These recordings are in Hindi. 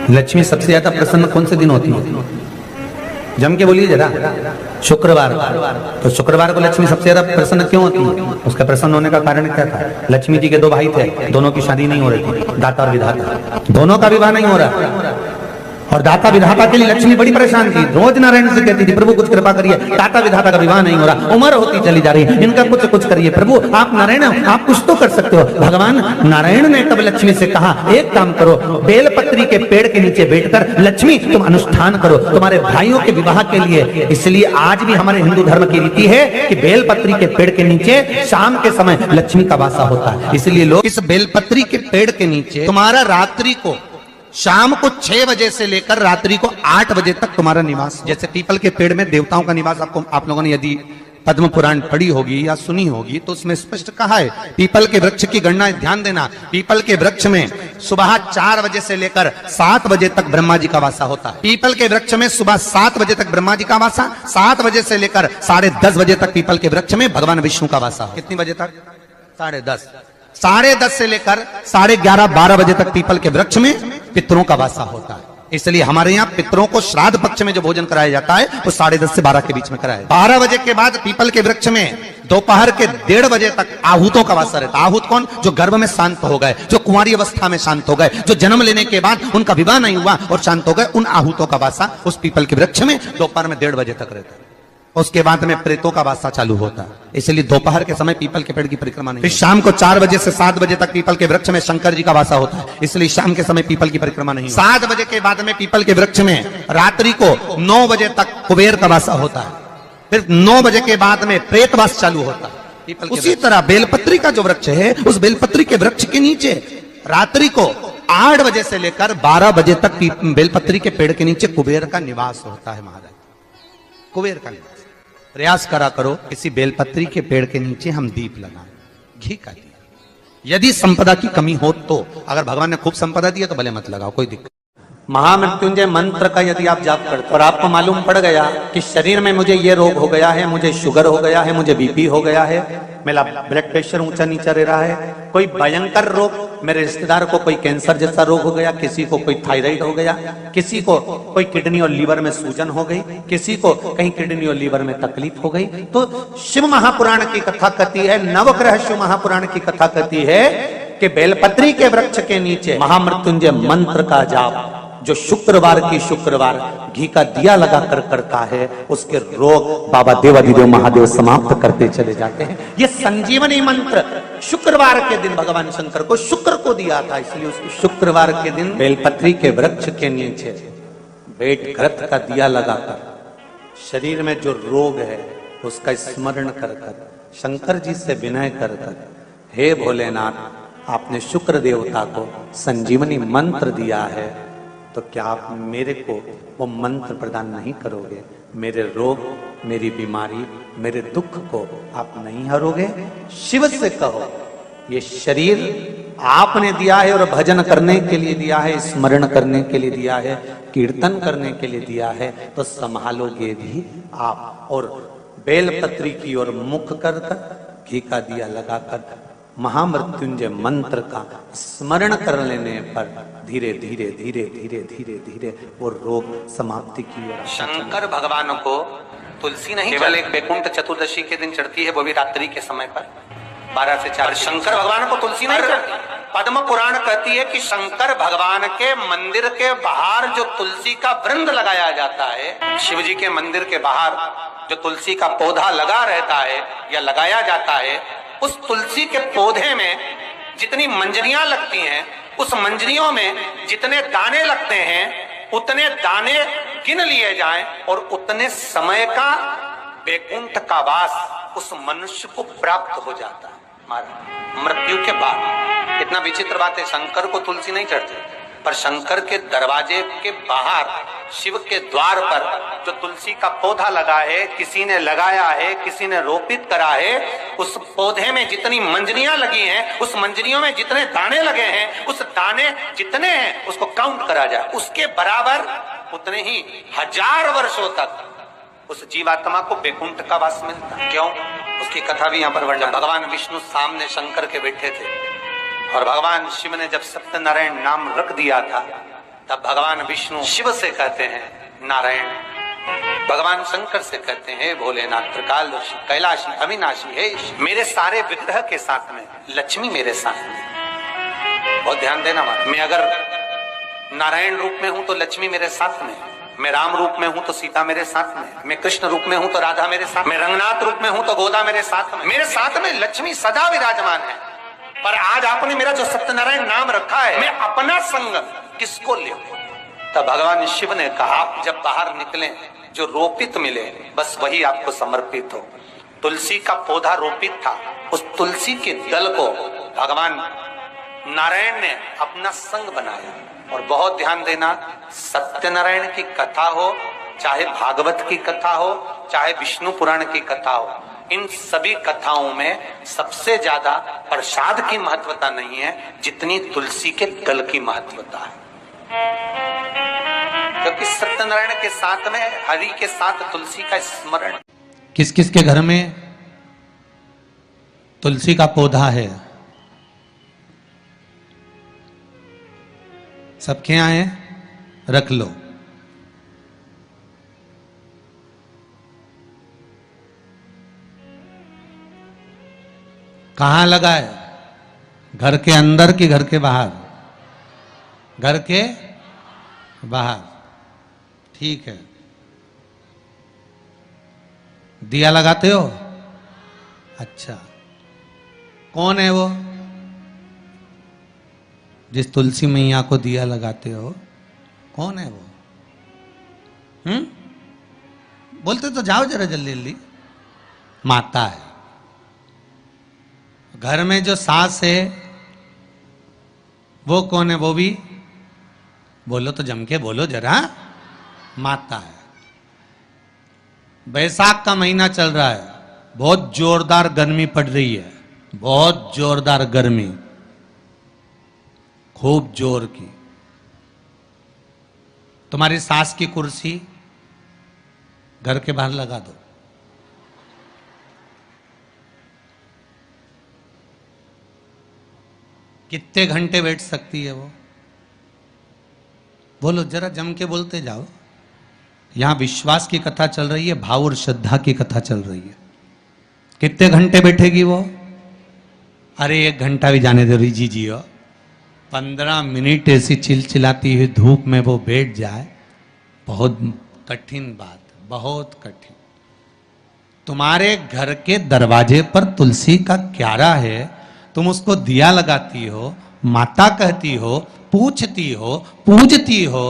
लक्ष्मी सबसे ज्यादा प्रसन्न कौन से दिन होती है? जम के बोलिए जरा। शुक्रवार। तो शुक्रवार को लक्ष्मी सबसे ज्यादा प्रसन्न क्यों होती है? उसका प्रसन्न होने का कारण क्या था? लक्ष्मी जी के दो भाई थे, दोनों की शादी नहीं हो रही थी, दाता और विधाता, दोनों का विवाह नहीं हो रहा। और दाता विधाता के लिए लक्ष्मी बड़ी परेशान थी, रोज नारायण से कहती थी प्रभु कुछ कृपा करिए, दाता विधाता का विवाह नहीं हो रहा, उम्र होती चली जा रही है, इनका कुछ करिए प्रभु, आप नारायण आप कुछ तो कर सकते हो। भगवान नारायण ने तब लक्ष्मी से कहा एक काम करो, बेलपत्री के पेड़ के नीचे बैठकर लक्ष्मी तुम अनुष्ठान करो तुम्हारे भाइयों के विवाह के लिए। इसलिए आज भी हमारे हिंदू धर्म की रीति है कि बेलपत्री के पेड़ के नीचे शाम के समय लक्ष्मी का वासा होता है। इसलिए लोग इस बेलपत्री के पेड़ के नीचे तुम्हारा रात्रि को शाम को 6 बजे से लेकर रात्रि को 8 बजे तक तुम्हारा निवास, जैसे पीपल के पेड़ में देवताओं का निवास, आपको आप लोगों ने यदि पद्म पुराण पढ़ी होगी या सुनी होगी तो उसमें स्पष्ट कहा है पीपल के वृक्ष की गणना, ध्यान देना, पीपल के वृक्ष में सुबह 4 बजे से लेकर 7 बजे तक ब्रह्मा जी का वासा होता है। पीपल के वृक्ष में सुबह 7 बजे तक ब्रह्मा जी का वासा, 7 बजे से लेकर 10:30 बजे तक पीपल के वृक्ष में भगवान विष्णु का वासा। कितनी बजे तक? 10:30। 10:30 से लेकर 11:30-12 बजे तक पीपल के वृक्ष में पितरों का वासा होता है। इसलिए हमारे यहाँ पितरों को श्राद्ध पक्ष में जो भोजन कराया जाता है वो 10:30 से 12 के बीच में कराया। 12 बजे के बाद पीपल के वृक्ष में दोपहर के 1:30 बजे तक आहूतों का वासा रहता है। आहूत कौन? जो गर्भ में शांत हो गए, जो कुंवारी अवस्था में शांत हो गए, जो जन्म लेने के बाद उनका विवाह नहीं हुआ और शांत हो गए, उन आहूतों का वासा उस पीपल के वृक्ष में दोपहर में 1:30 बजे तक रहता है। उसके बाद में प्रेतों का वासा चालू होता है। इसलिए दोपहर के समय पीपल के पेड़ की परिक्रमा नहीं। फिर शाम को 4 बजे से 7 बजे तक पीपल के वृक्ष में शंकर जी का वासा होता है। इसलिए शाम के समय पीपल की परिक्रमा नहीं। 7 बजे के बाद में पीपल के वृक्ष में रात्रि को 9 बजे तक कुबेर का वासा होता है। फिर 9 बजे के बाद में प्रेतवास चालू होता है। उसी तरह बेलपत्री का जो वृक्ष है, उस बेलपत्री के वृक्ष के नीचे रात्रि को 8 बजे से लेकर 12 बजे तक बेलपत्री के पेड़ के नीचे कुबेर का निवास होता है। महाराज कुबेर का निवास। प्रयास करा करो किसी बेलपत्री के पेड़ के नीचे हम दीप लगाएं, घी का दीप। यदि संपदा की कमी हो तो, अगर भगवान ने खूब संपदा दी है तो भले मत लगाओ, कोई दिक्कत। महामृत्युंजय मंत्र का यदि आप जाप करते और आपको मालूम पड़ गया कि शरीर में मुझे ये रोग हो गया है, मुझे शुगर हो गया है, मुझे बीपी हो गया है, मेरा ब्लड प्रेशर ऊंचा नीचा रह रहा है, कोई भयंकर रोग, मेरे रिश्तेदार को कोई कैंसर जैसा रोग हो गया, किसी को कोई थायराइड हो गया, किसी को कोई किडनी और लीवर में सूजन हो गई, किसी को कहीं किडनी और लीवर में तकलीफ हो गई, तो शिव महापुराण की कथा कहती है, नवग्रह शिव महापुराण की कथा कहती है कि बेलपत्री के वृक्ष के नीचे महामृत्युंजय मंत्र का जाप जो शुक्रवार की शुक्रवार घी का दिया लगा कर करता है, उसके रोग बाबा देवाधिदेव महादेव समाप्त करते चले जाते हैं। ये संजीवनी मंत्र शुक्रवार के दिन भगवान शंकर को शुक्र को दिया था, इसलिए उसको शुक्रवार के दिन बेलपत्री के वृक्ष के नीचे बैठ घृत का दिया लगाकर शरीर में जो रोग है उसका स्मरण कर कर शंकर जी से विनय कर कर, हे भोलेनाथ आपने शुक्र देवता को संजीवनी मंत्र दिया है, तो क्या आप मेरे को वो मंत्र प्रदान नहीं करोगे? मेरे रोग, मेरी बीमारी, मेरे दुख को आप नहीं हरोगे? शिव से कहो ये शरीर आपने दिया है और भजन करने के लिए दिया है, स्मरण करने के लिए दिया है, कीर्तन करने के लिए दिया है, तो संभालोगे भी आप। और बेलपत्री की ओर मुख कर कर घी का दिया लगाकर महामृत्युंजय मंत्र का स्मरण कर लेने पर धीरे धीरे धीरे धीरे धीरे धीरे वो रोग समाप्ति की ओर। शंकर भगवान को तुलसी नहीं केवल एक बैकुंठ चतुर्दशी के दिन चढ़ती है, वो भी रात्रि के समय पर 12 से 4। शंकर भगवान को तुलसी नहीं चढ़ती। पद्म पुराण कहती है कि शंकर भगवान के मंदिर के बाहर जो तुलसी का वृंद लगाया जाता है, शिव जी के मंदिर के बाहर जो तुलसी का पौधा लगा रहता है या लगाया जाता है, उस तुलसी के पौधे में जितनी मंजरियां लगती हैं, उस मंजरियों में जितने दाने लगते हैं, उतने दाने गिन लिए जाएं और उतने समय का बैकुंठ का वास उस मनुष्य को प्राप्त हो जाता है मृत्यु के बाद। कितना विचित्र बात है, शंकर को तुलसी नहीं चढ़ती, पर शंकर के दरवाजे के बाहर शिव के द्वार पर जो तुलसी का पौधा लगा है, किसी ने लगाया है, किसी ने रोपित करा है, उस पौधे में जितनी मंजरियां लगी हैं, उस मंजरियों में जितने दाने लगे हैं, उस दाने जितने हैं उसको काउंट करा जाए, उसके बराबर उतने ही 1000 वर्षों तक उस जीवात्मा को बैकुंठ का वास मिलता। क्यों? उसकी कथा भी यहाँ पर वर्णन। भगवान विष्णु सामने शंकर के बैठे थे और भगवान शिव ने जब सत्यनारायण नाम रख दिया था, तब भगवान विष्णु शिव से कहते हैं नारायण, भगवान शंकर से कहते हैं भोलेनाथ, त्रिकालदर्शी, कैलाशी, अविनाशी, हे मेरे सारे विग्रह के साथ में लक्ष्मी मेरे साथ में। बहुत ध्यान देना मत, मैं अगर नारायण रूप में हूं तो लक्ष्मी मेरे साथ में, मैं राम रूप में हूं तो सीता मेरे साथ में, मैं कृष्ण रूप में हूं तो राधा मेरे साथ, मैं रंगनाथ रूप में हूं तो गोदा मेरे साथ में लक्ष्मी सदा विराजमान है। पर आज आपने मेरा जो सत्यनारायण नाम रखा है, मैं अपना संग किसको ले? तब भगवान शिव ने कहा, आप जब बाहर निकले जो रोपित मिले बस वही आपको समर्पित हो। तुलसी का पौधा रोपित था, उस तुलसी के दल को भगवान नारायण ने अपना संग बनाया। और बहुत ध्यान देना, सत्यनारायण की कथा हो, चाहे भागवत की कथा हो, चाहे विष्णु पुराण की कथा हो, इन सभी कथाओं में सबसे ज्यादा प्रसाद की महत्वता नहीं है जितनी तुलसी के दल की महत्वता है। क्योंकि सत्यनारायण के साथ में, हरि के साथ तुलसी का स्मरण। किस किस के घर में तुलसी का पौधा है? सबके यहाँ है? रख लो। कहां लगा है? घर के अंदर कि घर के बाहर? घर के बाहर। ठीक है। दिया लगाते हो? अच्छा, कौन है वो जिस तुलसी मैया को दिया लगाते हो? कौन है वो? बोलते तो जाओ जरा जल्दी जल्दी। माता है। घर में जो सास है वो कौन है? वो भी बोलो तो जम के बोलो जरा। माता है। बैसाख का महीना चल रहा है, बहुत जोरदार गर्मी पड़ रही है, बहुत जोरदार गर्मी, खूब जोर की। तुम्हारी सास की कुर्सी घर के बाहर लगा दो। कितने घंटे बैठ सकती है वो? बोलो जरा, जम के बोलते जाओ। यहां विश्वास की कथा चल रही है, भाव और श्रद्धा की कथा चल रही है। कितने घंटे बैठेगी वो? अरे 1 घंटा भी जाने दो रिजी जी हो। 15 मिनट ऐसी चिलचिलाती हुई धूप में वो बैठ जाए, बहुत कठिन बात, बहुत कठिन। तुम्हारे घर के दरवाजे पर तुलसी का क्यारा है, तुम उसको दिया लगाती हो, माता कहती हो, पूछती हो, पूजती हो।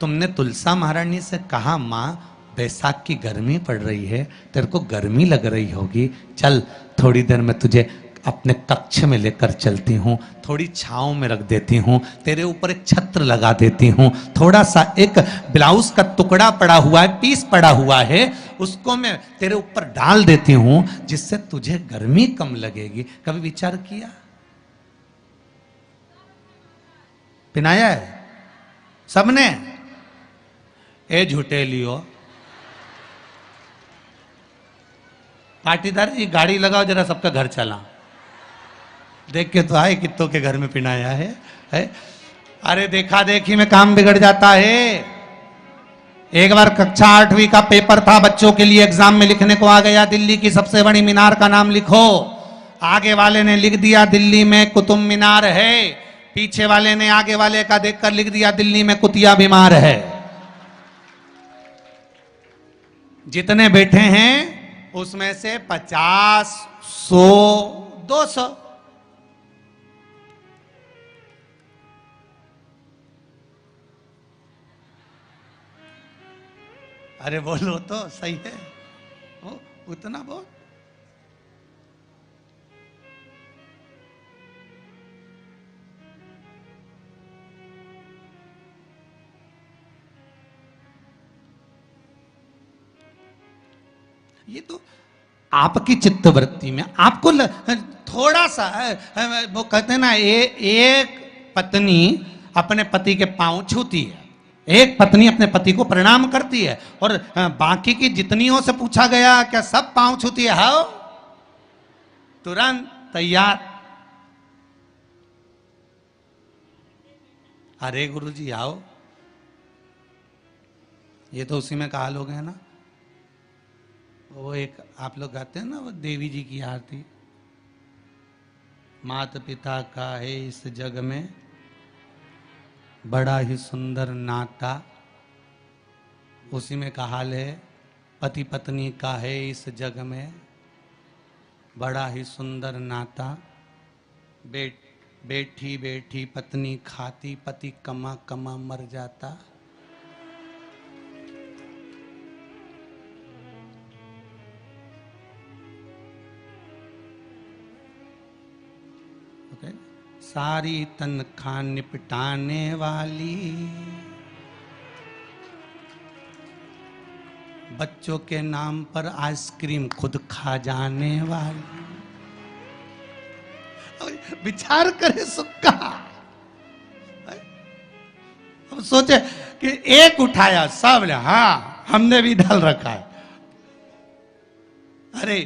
तुमने तुलसा महारानी से कहा, माँ बैसाख की गर्मी पड़ रही है, तेरे को गर्मी लग रही होगी, चल थोड़ी देर में तुझे अपने कक्ष में लेकर चलती हूँ, थोड़ी छांव में रख देती हूँ, तेरे ऊपर एक छत्र लगा देती हूँ, थोड़ा सा एक ब्लाउज का टुकड़ा पड़ा हुआ है, पीस पड़ा हुआ है, उसको मैं तेरे ऊपर डाल देती हूँ, जिससे तुझे गर्मी कम लगेगी। कभी विचार किया? पिनाया है सबने? ए झूठेलियो, पाटीदार जी गाड़ी लगाओ जरा, सबका घर चला। देख के तो आए कित्तों के घर में पिनाया है? अरे देखा देखी में काम बिगड़ जाता है। एक बार कक्षा 8वीं का पेपर था, बच्चों के लिए एग्जाम में लिखने को आ गया, दिल्ली की सबसे बड़ी मीनार का नाम लिखो। आगे वाले ने लिख दिया दिल्ली में कुतुब मीनार है, पीछे वाले ने आगे वाले का देखकर लिख दिया दिल्ली में कुतिया बीमार है। जितने बैठे हैं उसमें से 50, 100, 200 अरे बोलो तो सही है, उतना बहुत। ये तो आपकी चित्तवृत्ति में आपको थोड़ा सा वो कहते हैं ना, एक पत्नी अपने पति के पांव छूती है, एक पत्नी अपने पति को प्रणाम करती है, और बाकी की जितनियों से पूछा गया क्या सब पांव छूती है? हाँ, तुरंत तैयार। अरे गुरुजी आओ, ये तो उसी में कहा लोग हैं ना, वो एक आप लोग गाते हैं ना, वो देवी जी की आरती, माता पिता का है इस जग में बड़ा ही सुंदर नाता, उसी में का हाल है पति पत्नी का है इस जग में बड़ा ही सुंदर नाता, बैठी बैठी पत्नी खाती, पति कमा कमा मर जाता। ओके, सारी तनख्वाह निपटाने वाली, बच्चों के नाम पर आइसक्रीम खुद खा जाने वाली। विचार करे सुख का। अब सोचे कि एक उठाया सब ने, हाँ हमने भी डाल रखा है। अरे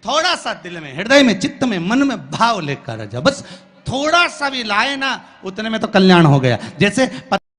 थोड़ा सा दिल में, हृदय में, चित्त में, मन में भाव लेकर जा, बस थोड़ा सा भी लाए ना, उतने में तो कल्याण हो गया। जैसे